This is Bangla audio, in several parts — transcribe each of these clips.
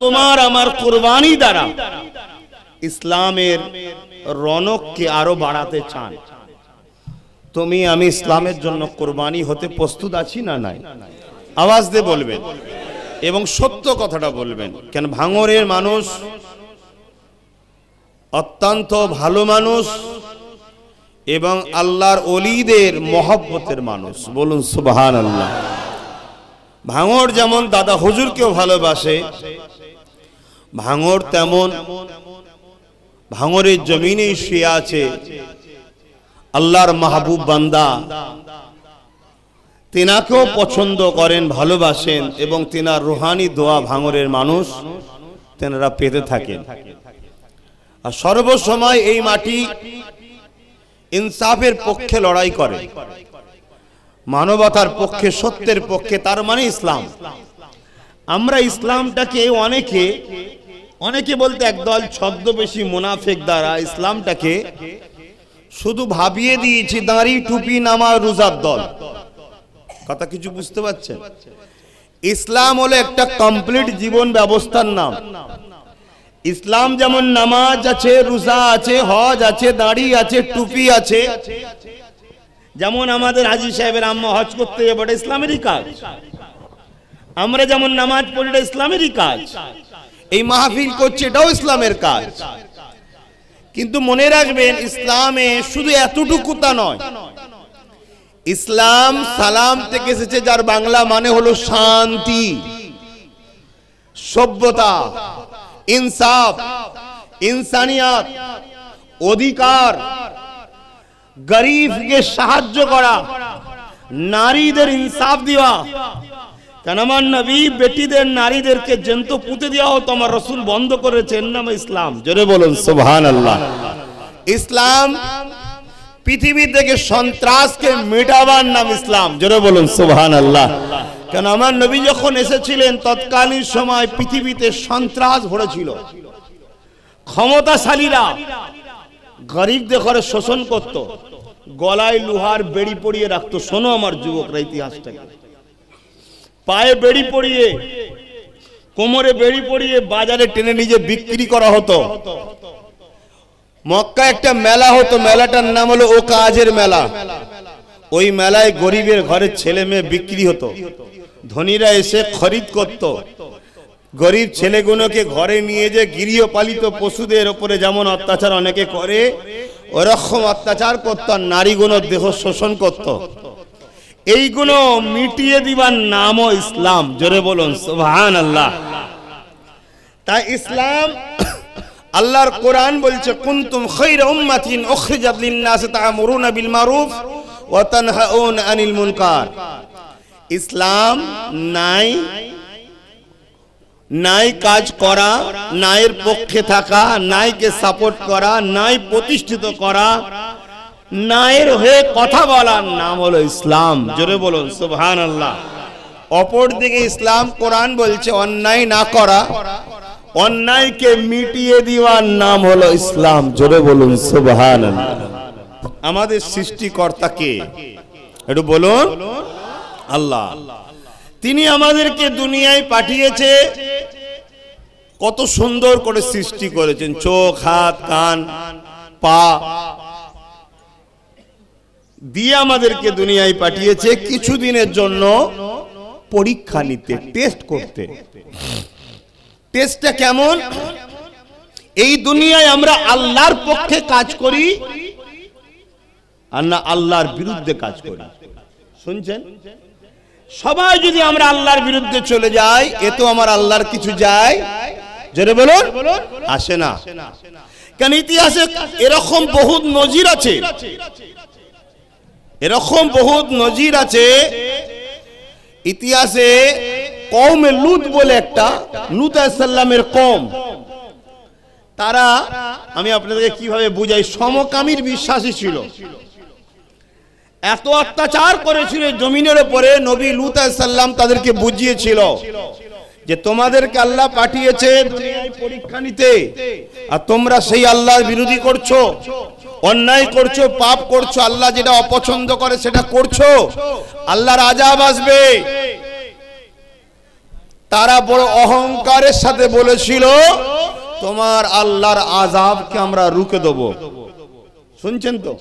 তোমার আমার কুরবানি দ্বারা ইসলামের রনককে আরো বাড়াতে চান। তুমি আমি ইসলামের জন্য কুরবানি হতে প্রস্তুত আছি না নাই? আওয়াজ দিয়ে বলবেন এবং সত্য কথাটা বলবেন। কেন ভাঙরের মানুষ অত্যন্ত ভালো মানুষ এবং আল্লাহর ওলিদের মহব্বতের মানুষ। বলুন সুবহানাল্লাহ। ভাঙর যেমন দাদা হুজুরকেও ভালোবাসে, ভাঙর তেমন ভাঙরের জমিনে শুয়ে আছে আল্লাহর মাহবুব বান্দা, তিনাকেও পছন্দ করেন, ভালোবাসেন এবং তিনার রুহানি দোয়া ভাঙরের মানুষ তেনারা পেতে থাকেন। আর সর্বসময় এই মাটি ইনসাফের পক্ষে লড়াই করে, মানবতার পক্ষে, সত্যের পক্ষে। তার মানে ইসলাম। আমরা ইসলামটাকে অনেকে বলতে একদল ছদ্মবেশী মুনাফিক দ্বারা ইসলামটাকে শুধু ভাবিয়ে দিয়েছি দাঁড়ি টুপি নামাজ রোজার দল। কথা কিছু বুঝতে পারছেন? ইসলাম হলো একটা কমপ্লিট জীবন ব্যবস্থার নাম। ইসলাম যেমন নামাজ আছে, রোজা আছে, হজ আছে, দাড়ি আছে, টুপি আছে। যেমন আমাদের হাজী সাহেবের আম্মা হজ করতে যাবে, এটা ইসলামেরই কাজ। আমরা যেমন নামাজ পড়ি, এটা ইসলামেরই কাজ। এই মাহফিল করছে, এটাও ইসলামের কাজ। কিন্তু মনে রাখবেন, ইসলামে শুধু এতটুকু তা নয়। ইসলাম সালাম থেকে এসেছে, যার বাংলা মানে হলো শান্তি, সভ্যতা, ইনসাফ, ইনসানিয়াত, অধিকার, গরিবকে সাহায্য করা, নারীদের ইনসাফ দেওয়া। কেন আমার নবী বেটিদের নারীদেরকে জ্যান্ত পুঁতে দেওয়া হতো, আমার রাসূল বন্ধ করেছেন। নাম ইসলাম। জোরে বলুন সুবহানাল্লাহ। ইসলাম পৃথিবী থেকে সন্ত্রাসকে মেটাবার নাম ইসলাম। জোরে বলুন সুবহানাল্লাহ। কেন আমার নবী যখন এসেছিলেন তৎকালীন সময় পৃথিবীতে সন্ত্রাস ভরেছিল। ক্ষমতাশালীরা গরিবদের ঘরে শোষণ করত, গলায় লোহার বেড়ি পরিয়ে রাখতো। শোনো আমার যুবকরা ইতিহাসটাকে। পায়ে বেড়ি পরিয়ে, কোমরে বেড়ি পরিয়ে বাজারে টেনে নিজে বিক্রি করা হতো। মক্কা একটা মেলা হতো, মেলাটার নাম হলো ও কাজের মেলা। ওই মেলায় গরিবের ঘরের ছেলে মেয়ে বিক্রি হতো, ধনীরা এসে খরিদ করত। গরিব ছেলেগুলোকে ঘরে নিয়ে যে গৃহপালিত পশুদের উপরে যেমন অত্যাচার অনেকে করে, ওরকম অত্যাচার করত, নারীগুলোর দেহ শোষণ করত। এইগুলো মিটিয়ে দিবার নামও ইসলাম। জোরে বলুন সুবহানাল্লাহ। তাই ইসলাম, আল্লাহর কোরআন বলছে কুনতুম খায়রা উম্মাতিন উখরিজাত লিন-নাস তা'মুরুনা বিল মারুফ ওয়া তানহাউনা আনিল মুনকার। ইসলাম নাই কাজ করা, নাইয়ের পক্ষে থাকা, নাইকে সাপোর্ট করা, নাই প্রতিষ্ঠিত করা, নাইয়ের হয়ে কথা বলার নাম হলো ইসলাম। জোরে বলুন সুবহানাল্লাহ। অপরদিকে ইসলাম, কোরআন বলছে অন্যায় না করা, অন্যায়কে মিটিয়ে দেওয়ার নাম হলো ইসলাম। জোরে বলুন সুবহানাল্লাহ। আমাদের সৃষ্টিকর্তা কে? একটু বলুন। আল্লাহ। তিনি আমাদেরকে দুনিয়ায় পাঠিয়েছে, কত সুন্দর করে সৃষ্টি করেছেন। চোখ, হাত, কান, পা দিয়ে আমাদেরকে দুনিয়ায় পাঠিয়েছে কিছুদিনের জন্য পরীক্ষা নিতে, টেস্ট করতে। টেস্টটা কেমন? এই দুনিয়ায় আমরা আল্লাহর পক্ষে কাজ করি আর না আল্লাহর বিরুদ্ধে কাজ করি। শুনছেন? সবাই যদি আমরা আল্লাহর বিরুদ্ধে চলে যাই, এ তো আমার আল্লাহর কিছু যায়, জোরে বলুন, আসে না। কারণ ইতিহাসে এরকম বহুত নজির আছে, এরকম বহুত নজির আছে ইতিহাসে। কওমে লূত বলে একটা, লূত আলাইহিস সালামের কওম, তারা, আমি আপনাদেরকে কিভাবে বুঝাই, সমকামীর বিশ্বাসী ছিল। এত অত্যাচার করেছিল জমিনের উপরে। নবী লূত আলাইহিস সালাম তাদেরকে বুঝিয়েছিল যে তোমাদেরকে আল্লাহ পাঠিয়েছে দুনিয়ায় পরীক্ষা নিতে, আর তোমরা সেই আল্লাহর বিরোধী করছো, অন্যায় করছো, পাপ করছো, আল্লাহ যেটা অপছন্দ করে সেটা করছো, আল্লাহর আযাব আসবে। তারা বড় অহংকারের সাথে বলেছিল তোমার আল্লাহর আযাবকে আমরা রুখে দেব। শুনছেন তো?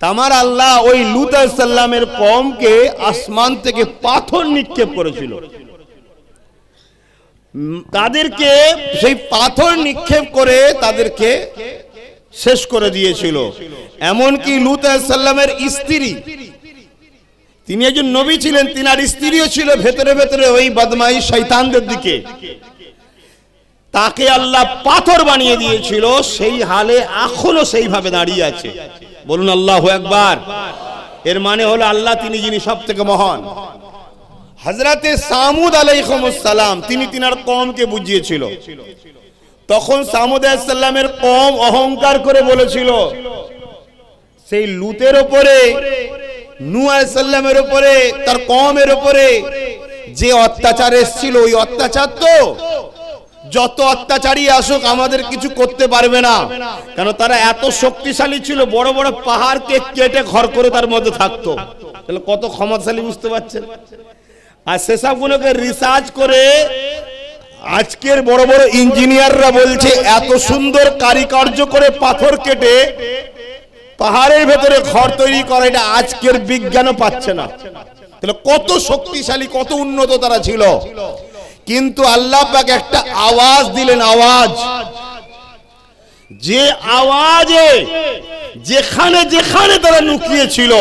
আমার আল্লাহ ওই লূত আলাইহিস সালামের কওমকে আসমান থেকে পাথর নিক্ষেপ করেছিল, তাদেরকে সেই পাথর নিক্ষেপ করে তাদেরকে শেষ করে দিয়েছিল। এমনকি লূত আলাইহিস সালামের স্ত্রী, তিনি একজন নবী ছিলেন, তিনার স্ত্রীও ছিল ভেতরে ভেতরে ওই বদমাইশ শয়তানদের দিকে, তাকে আল্লাহ পাথর বানিয়ে দিয়েছিল। সেই হালে এখনো সেইভাবে দাঁড়িয়ে আছে। বলুন আল্লাহু আকবার। এর মানে হলো আল্লাহ তিনি যিনি সবথেকে মহান। হযরতে সামুদ আলাইহিস সালাম তিনি তিনার কওমকে বুঝিয়েছিল। তখন সামুদ আলাইহিস সালামের কওম অহংকার করে বলেছিল সেই লূতের উপরে, নূহ আলাইহিস সালামের উপরে, তার কওমের উপরে যে অত্যাচার এসেছিল, ওই অত্যাচার তো যত অত্যাচারী আসুক আমাদের কিছু করতে পারবে না, কারণ তারা এত শক্তিশালী ছিল, বড় বড় পাহাড়কে কেটে ঘর করে তার মধ্যে থাকতো। তাহলে কত ক্ষমতাশালী বুঝতে পারছেন? আর সেসবগুলোকে রিসার্চ করে আজকের বড় বড় ইঞ্জিনিয়াররা বলছে এত সুন্দর কারিকার্য করে পাথর কেটে পাহাড়ের ভেতরে ঘর তৈরি করা, এটা আজকের বিজ্ঞানও পাচ্ছে না। তাহলে কত শক্তিশালী, কত উন্নত তারা ছিল। কিন্তু আল্লাহ পাক একটা আওয়াজ দিলেন, আওয়াজ, যে আওয়াজে যেখানে যেখানে তারা লুকিয়ে ছিল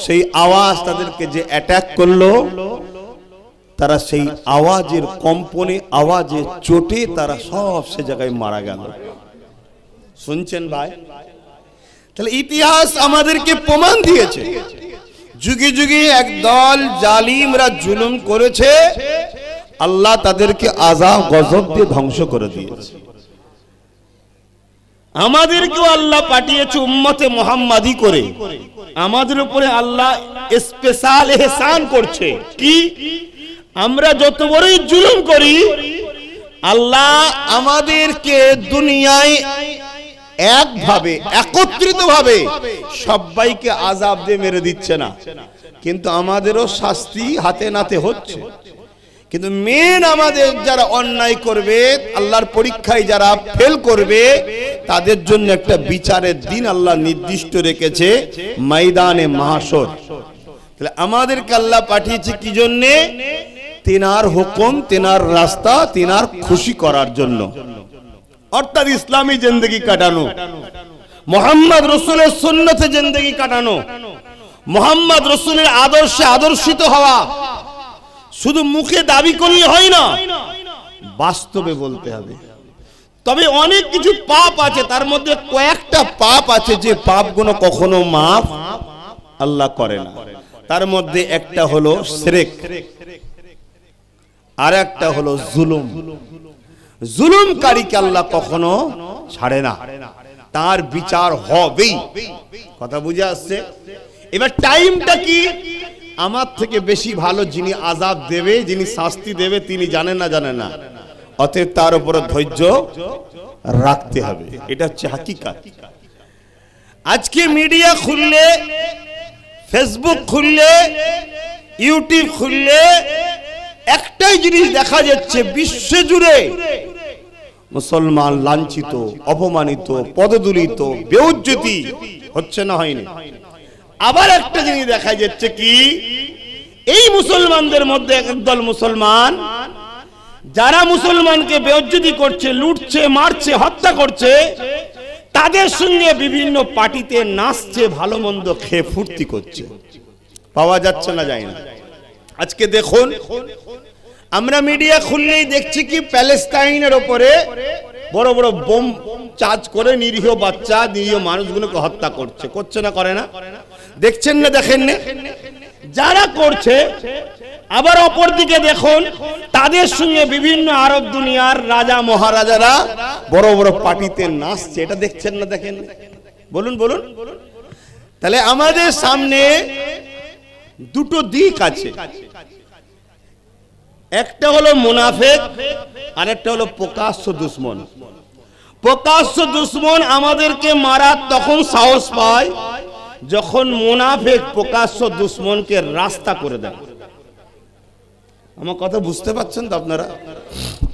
সেই আওয়াজ তাদেরকে যে অ্যাটাক করলো, তারা সেই আওয়াজের কম্পনে, আওয়াজে চোটে তারা সব সে জায়গায় মারা গেল। শুনছেন ভাই? তাহলে ইতিহাস আমাদেরকে প্রমাণ দিয়েছে যুগে যুগে একদল জালিমরা জুলুম করেছে, আল্লাহ তাদেরকে আযাব গজব দিয়ে ধ্বংস করে দিয়েছে। আমাদেরকেও আল্লাহ পাঠিয়েছে উম্মতে মুহাম্মাদি করে, আমাদের উপরে আল্লাহ স্পেশাল ইহসান করছে। কি? আমরা যত বড়ই জুলুম করি, আল্লাহ আমাদেরকে দুনিয়ায় একভাবে একত্রিতভাবে সবাইকে আযাব দিয়ে মেরে দিচ্ছে না, কিন্তু আমাদেরও শাস্তি হাতে নাতে হচ্ছে। কিন্তু মেন আমাদের যারা অন্যায় করবে, আল্লাহর পরীক্ষায় যারা ফেল করবে, তাদের জন্য একটা বিচারের দিন আল্লাহ নির্দিষ্ট রেখেছে, ময়দানে মাহশর। তাহলে আমাদেরকে আল্লাহ পাঠিয়েছে কি জন্যে? তিনার হুকুম, তিনার রাস্তা, তিনার খুশি করার জন্য, অর্থাৎ ইসলামী জিন্দেগি কাটানো, মুহাম্মদ রাসূলের সুন্নতে জিন্দেগি কাটানো, মুহাম্মদ রাসূলের আদর্শে আদর্শিত হওয়া। শুধু মুখে দাবি করলে হয় না, বাস্তবে বলতে হবে। তবে অনেক কিছু পাপ আছে, তার মধ্যে কয়েকটা পাপ আছে যে পাপগুলো কখনো মাফ আল্লাহ করে না। তার মধ্যে একটা হলো শিরক, আর একটা হলো জুলুম। জুলুমকারীকে আল্লাহ কখনো ছাড়ে না, তার বিচার হবেই। কথা বুঝে আসছে? এবার টাইমটা কি? আমার থেকে বেশি ভালো যিনি আযাব দেবে, যিনি শাস্তি দেবে, তিনি জানেন না, জানেন না। অতএব তার উপরে ধৈর্য রাখতে হবে, এটা হচ্ছে হাকিকাত। আজকে মিডিয়া খুললে, ফেসবুক খুললে, ইউটিউব খুললে একটাই জিনিস দেখা যাচ্ছে, বিশ্ব জুড়ে মুসলমান লাঞ্ছিত, অপমানিত, পদদলিত, বেইজ্জতি হচ্ছে না, হয়নি? আবার একটা জিনিস দেখা যাচ্ছে কি, এই মুসলমানদের মধ্যে একদল মুসলমান যারা মুসলমানকে বেইজ্জতি করছে, লুটছে, মারছে, হত্যা করছে, তাদের সঙ্গে বিভিন্ন পার্টিতে নাচছে, ভালো মন্দ খেয়ে ফুর্তি করছে। পাওয়া যাচ্ছে না, যায় না। আজকে দেখুন, আমরা মিডিয়া খুললেই দেখছি কি প্যালেস্টাইনের উপরে বড় বড় বোম চার্জ করে নিরীহ বাচ্চা, নিরীহ মানুষগুলোকে হত্যা করছে। করছে না, করে না? দেখছেন না, দেখেন না? যারা করছে, আবার অপর দিকে দেখুন তাদের সঙ্গে বিভিন্ন আরব দুনিয়ার রাজা মহারাজারা বড় বড় পার্টিতে নাচছে। এটা দেখছেন না, দেখেন? বলুন বলুন। তাহলে আমাদের সামনে দুটো দিক আছে, একটা হলো মুনাফিক, আর একটা হলো প্রকাশ্য দুশমন। প্রকাশ্য দুশমন আমাদেরকে মারার তখন সাহস পায় যখন মুনাফিক প্রকাশ্য দুশমনকে রাস্তা করে দেয়। আমার কথা বুঝতে পারছেন তো আপনারা?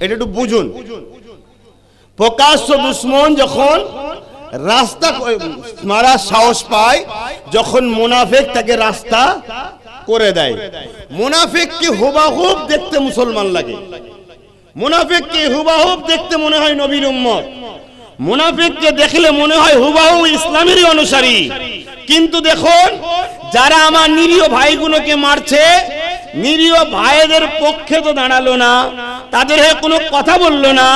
এটা একটু বুঝুন। প্রকাশ্য দুশ্মন যখন রাস্তা মারার সাহস পায়, যখন মুনাফিক তাকে রাস্তা করে দেয়। মুনাফিককে হুবাহুব দেখতে মুসলমান লাগে, মুনাফিককে হুবাহুব দেখতে মনে হয় নবীর উম্মত, মুনাফিককে দেখলে মনে হয় হুবাহু ইসলামেরই অনুসারী। কিন্তু দেখুন, যারা আমার নিরীহ ভাইগুলোকে মারছে, নিরীহ ভাইদের পক্ষে তো দাঁড়ালো না, তাদের কোনো কথা বললো না,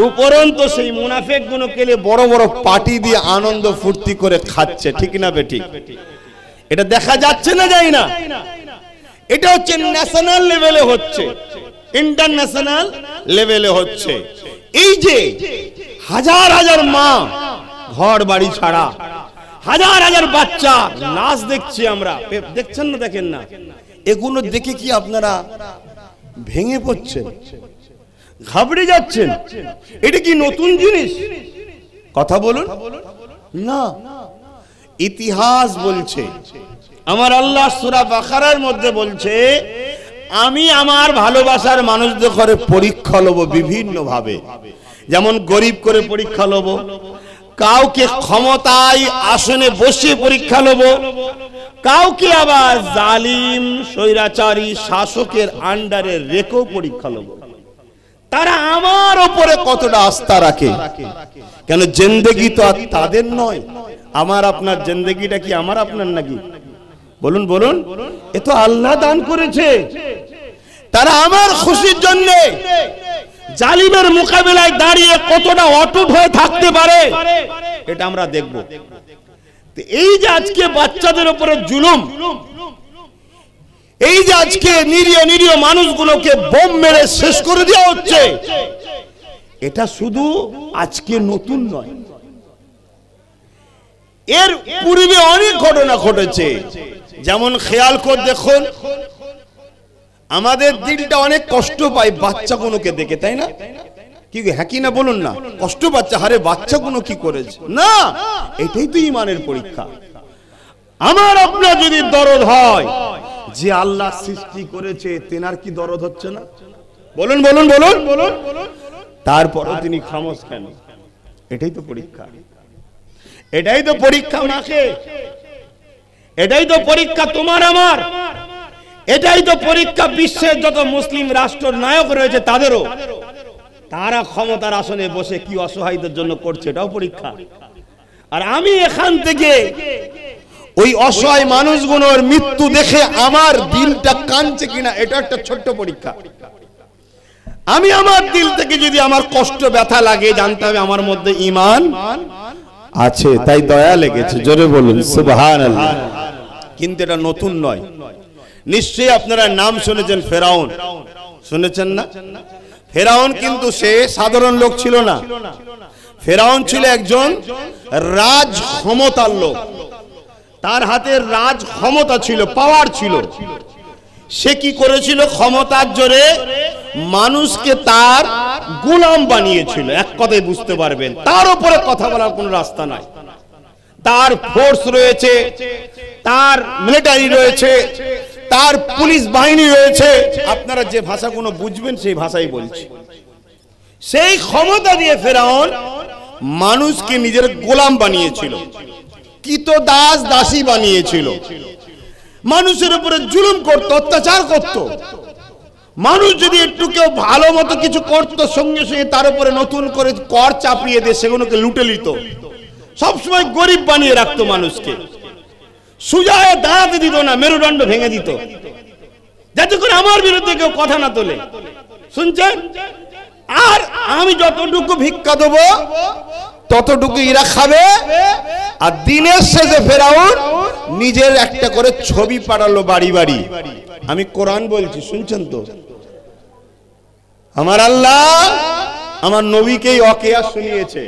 উপরন্তু সেই মুনাফিক গুলোকে বড় বড় পার্টি দিয়ে আনন্দ ফুর্তি করে খাচ্ছে। ঠিক না বেঠিক? এটা দেখা যাচ্ছে না, যায় না? এটা হচ্ছে ন্যাশনাল লেভেলে হচ্ছে, ইন্টারন্যাশনাল লেভেলে হচ্ছে। এই যে হাজার হাজার মা ঘর বাড়ি ছাড়া, হাজার হাজার বাচ্চা নাচ দেখছি আমরা, দেখছেন না? দেখেন না? এগুলো দেখে কি আপনারা ভেঙে পড়ছেন, ঘাবড়ে যাচ্ছেন? এটা কি নতুন জিনিস? কথা বলুন না। ইতিহাস বলছে, আমার আল্লাহ সূরা বাকারার মধ্যে বলছে, আমি আমার ভালোবাসার মানুষদের ঘরে পরীক্ষা লব বিভিন্ন ভাবে। যেমন গরিব করে পরীক্ষা লব, কাউকে ক্ষমতায় আসনে বসিয়ে পরীক্ষা লব, কাউকে আবার জালিম স্বৈরাচারী শাসকের আন্ডারে রেখেও পরীক্ষা লব। তারা আমার উপরে কতটা আস্থা রাখে। কেন জিন্দেগি তো আর তাদের নয়, আমার আপনার জিন্দেগিটা কি আমার আপনার নাকি? বলুন বলুন, এ তো আল্লাহ দান করেছে। তারা আমার খুশির জন্য জালিমের মোকাবিলায় দাঁড়িয়ে কতটা অটুট হয়ে থাকতে পারে, এটা আমরা দেখব। এই যে আজকে বাচ্চাদের উপরে জুলুম, এই যে আজকে নিরীহ নিরীহ মানুষগুলোকে বোম মেরে শেষ করে দেওয়া হচ্ছে, এটা শুধু আজকে নতুন নয়, এর পূর্বে অনেক ঘটনা ঘটেছে। যেমন খেয়াল করে দেখুন, আমাদের দিলটা অনেক কষ্ট পায় বাচ্চাগুলোকে দেখে, তাই না? কি হ্যাঁ কি না বলুন না? কষ্ট পাচ্ছে, আরে বাচ্চাগুলো কি করেছে না, এটাই তো ঈমানের পরীক্ষা। আমার আপনার যদি দরদ হয় যে আল্লাহ সৃষ্টি করেছে, তেনার কি দরদ হচ্ছে না? বলুন বলুন বলুন বলুন। তারপরও তিনি খামোশ কেন? এটাই তো পরীক্ষা, এটাই তো পরীক্ষা মাকে, এটাই তো পরীক্ষা তোমার আমার, এটাই তো পরীক্ষা বিশ্বের যত মুসলিম রাষ্ট্র নায়ক রয়েছে তাদেরও। তারা ক্ষমতার আসনে বসে কি অসহায়দের জন্য করছে, এটাও পরীক্ষা। আর আমি এখান থেকে ওই অসহায় মানুষগুলোর মৃত্যু দেখে আমার দিলটা কাঁদছে কিনা, এটা একটা ছোট্ট পরীক্ষা। আমি আমার দিল থেকে যদি আমার কষ্ট ব্যথা লাগে, জানতে হবে আমার মধ্যে ঈমান আছে, তাই দয়া লেগেছে। জোরে বলুন সুবহানাল্লাহ। কিন্তু এটা নতুন নয়। নিশ্চয়ই আপনারা নাম শুনেছেন ফেরাউন, শুনেছেন না? ফেরাউন কিন্তু সে সাধারণ লোক ছিল না, ফেরাউন ছিল একজন রাজ ক্ষমতার লোক। তার হাতে রাজ ক্ষমতা ছিল, পাওয়ার ছিল। সে কি করেছিল? ক্ষমতার জোরে মানুষকে তার গোলাম বানিয়েছিল। এক কথায় বুঝতে পারবেন, তার উপরে কথা বলার কোনো রাস্তা নাই। তার ফোর্স রয়েছে, তার মিলিটারি রয়েছে, তার পুলিশ বাহিনী রয়েছে। আপনারা যে ভাষাগুলো বুঝবেন সেই ভাষাই বলছি। সেই ক্ষমতা দিয়ে ফেরাউন মানুষকে নিজের গোলাম বানিয়েছিল, কৃতদাস দাসী বানিয়েছিল। মানুষের উপরে জুলুম করত, অত্যাচার করত। মানুষ যদি একটু কেউ ভালো মতো কিছু করত, সঙ্গে সঙ্গে তার উপরে নতুন করে কর চাপিয়ে দিয়ে সেগুলোকে লুটে নিত। সবসময় গরিব বানিয়ে রাখতো মানুষকে, সোজা হয়ে দাঁড়াতে দিত না, মেরুদণ্ড ভেঙে দিত, যাতে করে আমার বিরুদ্ধে কেউ কথা না তোলে। শুনছেন? আর আমি যতটুকু ভিক্ষা দেবো ততটুকু এরা খাবে। আর দিনের শেষে ফেরাউন নিজের একটা করে ছবি পাঠালো বাড়ি বাড়ি। আমি কোরআন বলছি, শুনছেন তো? আমার আল্লাহ আমার নবীকেই ওয়াকিয়া শুনিয়েছে,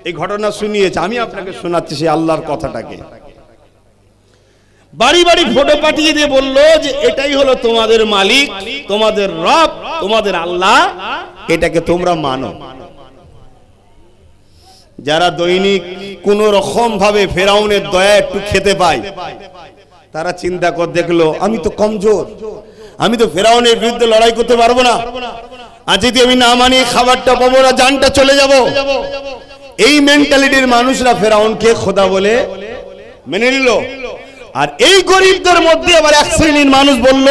এই ঘটনা শুনিয়েছে। আমি আপনাকে শোনাচ্ছি সেই আল্লাহর কথাটাকে। বাড়ি বাড়ি ফটো পাঠিয়ে দিয়ে বললো যে এটাই হলো তোমাদের মালিক, তোমাদের রব, তোমাদের আল্লাহ, এটাকে তোমরা মানো। যারা দৈনিক কোন রকম ভাবে ফেরাউনের দয়া একটু খেতে পায়, তারা চিন্তা করে দেখলো আমি তো কমজোর, আমি তো ফেরাউনের বিরুদ্ধে লড়াই করতে পারবো না, আর যদি আমি না মানি খাবারটা পাবো না, জানটা চলে যাব। এই মেন্টালিটির মানুষরা ফেরাউনকে খোদা বলে মেনে নিল। আর এই গরিবদের মধ্যে আবার এক শ্রেণীর মানুষ বলল,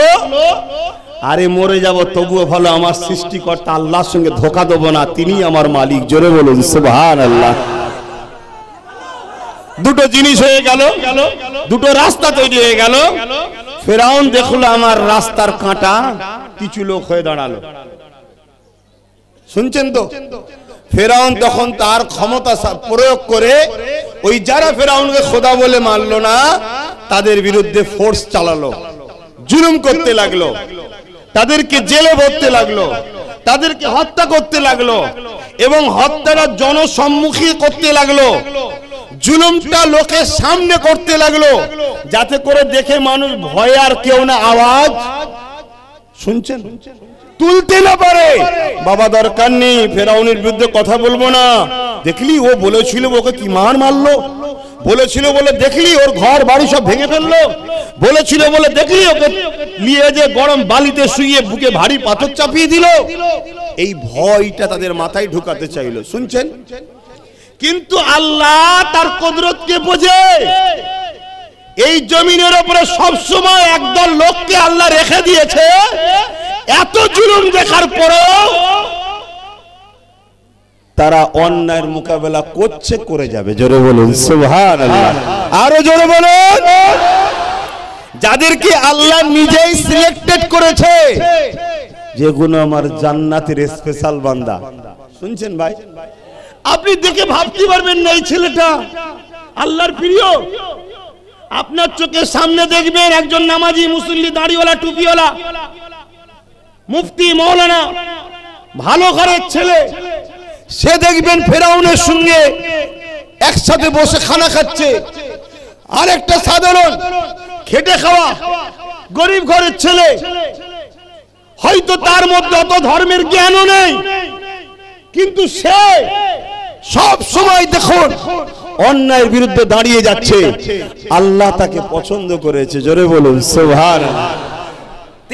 আরে মরে যাব তবুও ভালো, আমার সৃষ্টিকর্তা আল্লাহর সঙ্গে ধোঁকা দেবো না, তিনি আমার মালিক। জোরে বলুন সুবহানাল্লাহ। দুটো জিনিস হয়ে গেল, দুটো রাস্তা তৈরি হয়ে গেল। ফেরাউন দেখলো আমার রাস্তার কাঁটা, কিছু লোক হয়ে দাঁড়ালো। শুনছেন তো? ফেরাউন তখন তার ক্ষমতা প্রয়োগ করে ওই যারা ফেরাউনকে খোদা বলে মানলো না তাদের বিরুদ্ধে ফোর্স চালালো, জুলুম করতে লাগলো, তাদেরকে জেলে ভরতে লাগলো, তাদেরকে হত্যা করতে লাগলো, এবং হত্যাটা জনসম্মুখী করতে লাগলো। জুলুমটা লোকের সামনে করতে লাগলো, যাতে করে দেখে মানুষ ভয় আর কেউ না আওয়াজ, শুনছেন, তুলতে না পারে। বাবা দরকার নেই, ফেরাউনের বিরুদ্ধে কথা বলবো না। দেখলি ও বলেছিল ওকে কি মার মারলো, বলেছিল বলে দেখলি ওর ঘর বাড়ি সব ভেঙে ফেললো, বলেছিল বলে দেখলি ওকে নিয়ে যে গরম বালিতে শুইয়ে বুকে ভারী পাথর চাপিয়ে দিল। এই ভয়টা তাদের মাথায় ঢুকাতে চাইলো, শুনছেন। কিন্তু আল্লাহ তার কুদরতকে বোঝে। এই জমিনের উপরে সব সময় একদল লোককে আল্লাহ রেখে দিয়েছে, এত জুলুম দেখার পরেও তারা অন্যায়ের মোকাবেলা করছে, করে যাবে। জোরে বলুন সুবহানাল্লাহ, আরো জোরে বলুন। যাদেরকে আল্লাহ নিজেই সিলেক্টেড করেছে, যেগুলো আমার জান্নাতের স্পেশাল বান্দা। শুনছেন ভাই? আপনি দেখে ভাবতে পারবেন না এই ছেলেটা আল্লাহর প্রিয়। আপনার চোখের সামনে দেখবেন একজন নামাজি, মুসল্লি, দাড়িওয়ালা, টুপিওয়ালা, মুফতি, মৌলানা, ভালো ঘরের ছেলে, সে দেখবেন ফেরাউনের সঙ্গে একসাথে বসে খানা খাচ্ছে। আর একটা সাধারণ খেটে খাওয়া গরিব ঘরের ছেলে, হয়তো তার মধ্যে অত ধর্মের জ্ঞানও নেই, কিন্তু সে সব সময় দেখুন অন্যায়ের বিরুদ্ধে দাঁড়িয়ে যাচ্ছে। আল্লাহ তাকে পছন্দ করেছে। জোরে বলুন সুবহানাল্লাহ।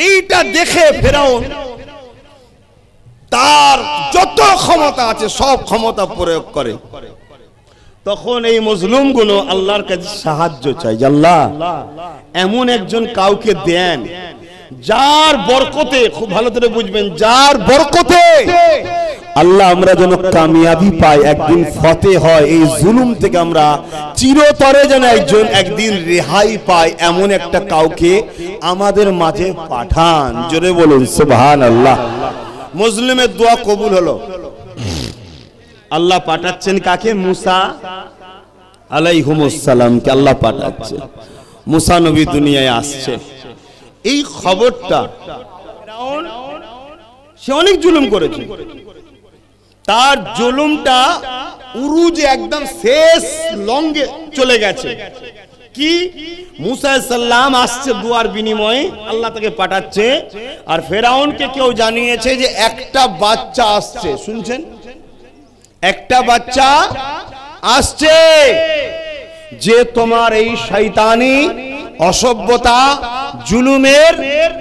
এইটা দেখে ফেরাউন তার যত ক্ষমতা আছে সব ক্ষমতা প্রয়োগ করে। তখন এই মজলুমগুলো আল্লাহর কাছে সাহায্য চাই, আল্লাহ এমন একজন কাউকে দেন যার বরকতে, খুব ভালো করে বুঝবেন, যার বরকতে আল্লাহ আমরা যেন কামিয়াবি পাই, একদিন ফতে হয়, এই জুলুম থেকে আমরা চিরতরে যেন একদিন রেহাই পাই, এমন একটা কাউকে আমাদের মাঝে পাঠান। জোরে বলুন সুবহানাল্লাহ। মুসলিমের দোয়া কবুল হলো। আল্লাহ পাঠাচ্ছেন কাকে? মুসা আলাইহিস সালামকে আল্লাহ পাঠাচ্ছে। মুসা নবী দুনিয়ায় আসছে। এই খবরটা সে অনেক জুলুম করেছে, তার জুলুমটা উরুজে একদম শেষ লঙ্গে চলে গেছে। কি? মুসা সাল্লাম আসছে দুয়ার বিনিময়ে, আল্লাহ তাকে পাঠাচ্ছে। আর ফেরাউনকে কেউ জানিয়েছে যে একটা বাচ্চা আসছে। শুনছেন? একটা বাচ্চা আসছে যে তোমার এই শয়তানি, অসভ্যতা, জুলুমের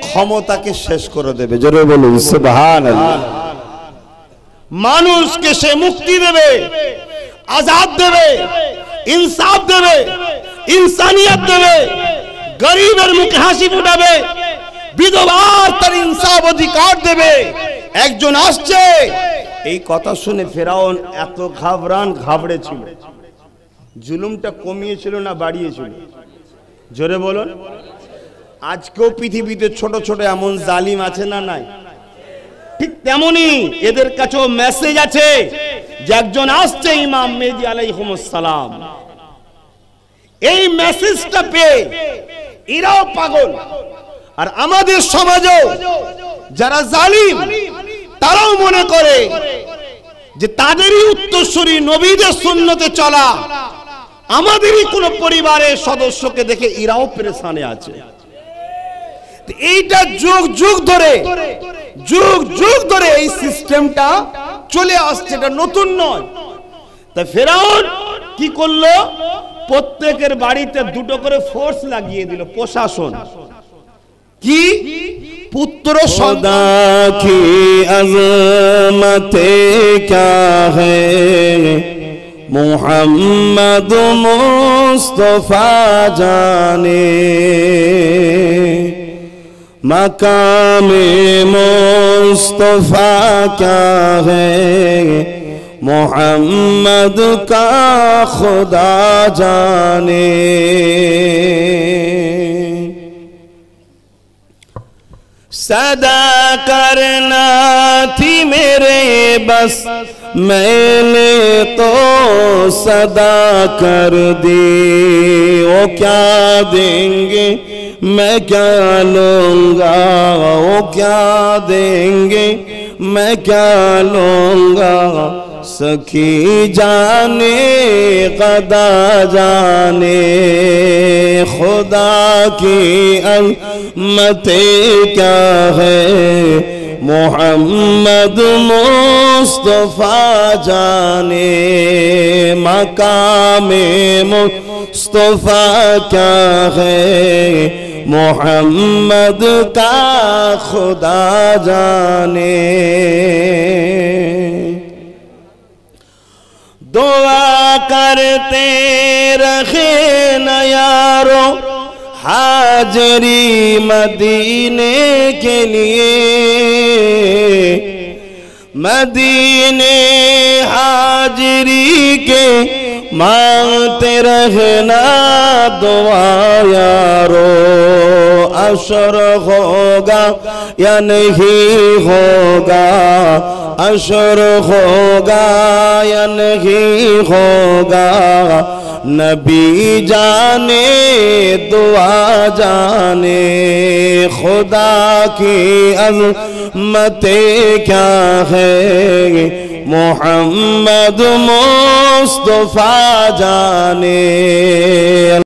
ক্ষমতাকে শেষ করে দেবে। জোরে বলুন সুবহানাল্লাহ। মানুষকে সে মুক্তি দেবে, আজাদ দেবে, ইনসাফ দেবে, ইনসানিয়ত দেবে, গরিবের মুখে হাসি ফুটাবে, বিধবার তার ইনসাফ অধিকার দেবে। একজন আসছে। এই কথা শুনে ফেরাউন এত ঘাবড়েছিল। জুলুমটা কমিয়েছিল না বাড়িয়েছিল? জোরে বলুন। আজকেও পৃথিবীতে ছোট ছোট এমন জালিম আছে না নাই? ঠিক তেমনি এদের কাছেও মেসেজ আছে যে একজন আসছে, ইমাম মেহেদী আলাইহিস সালাম। এই মেসেজটা পেয়ে এরাও পাগল। আর আমাদের সমাজেও যারা জালিম তারাও মনে করে যে তাদেরই উত্তরসূরি, নবীদের সুন্নতে চলা, আমাদেরই কোন পরিবারের সদস্যকে দেখে এরাও পেরেশানে আছে। এইটা যুগ যুগ ধরে এই সিস্টেমটা চলে আসছে, এটা নতুন নয়। তা ফেরাউন কি করলো? প্রত্যেকের বাড়িতে দুটো করে ফোর্স লাগিয়ে দিল, প্রশাসন। কি पुत्र खुदा की अज़मते क्या है, मोहम्मद मुस्तफा जाने। मकामे मुस्तफा क्या है, मोहम्मद का खुदा जाने। सदा करना थी मेरे बस, मैंने तो सदा कर दी। वो क्या देंगे मैं क्या लूँगा, वो क्या देंगे मैं क्या लूँगा। सखी जाने कदा जाने, खुदा की अज़मते क्या है, मोहम्मद मुस्तफा जाने। मकामे मुस्तफा क्या है, मोहम्मद का खुदा जाने। दुआ करते रखे न यारो हाजरी मदीने के लिए, मदीने हाजरी के मांगते रहना दुआ यारो। अशर होगा या नहीं होगा, अशर होगा या नहीं होगा, नबी जाने दुआ जाने। खुदा की अज़मते क्या है, मोहम्मद मुस्तफा जाने।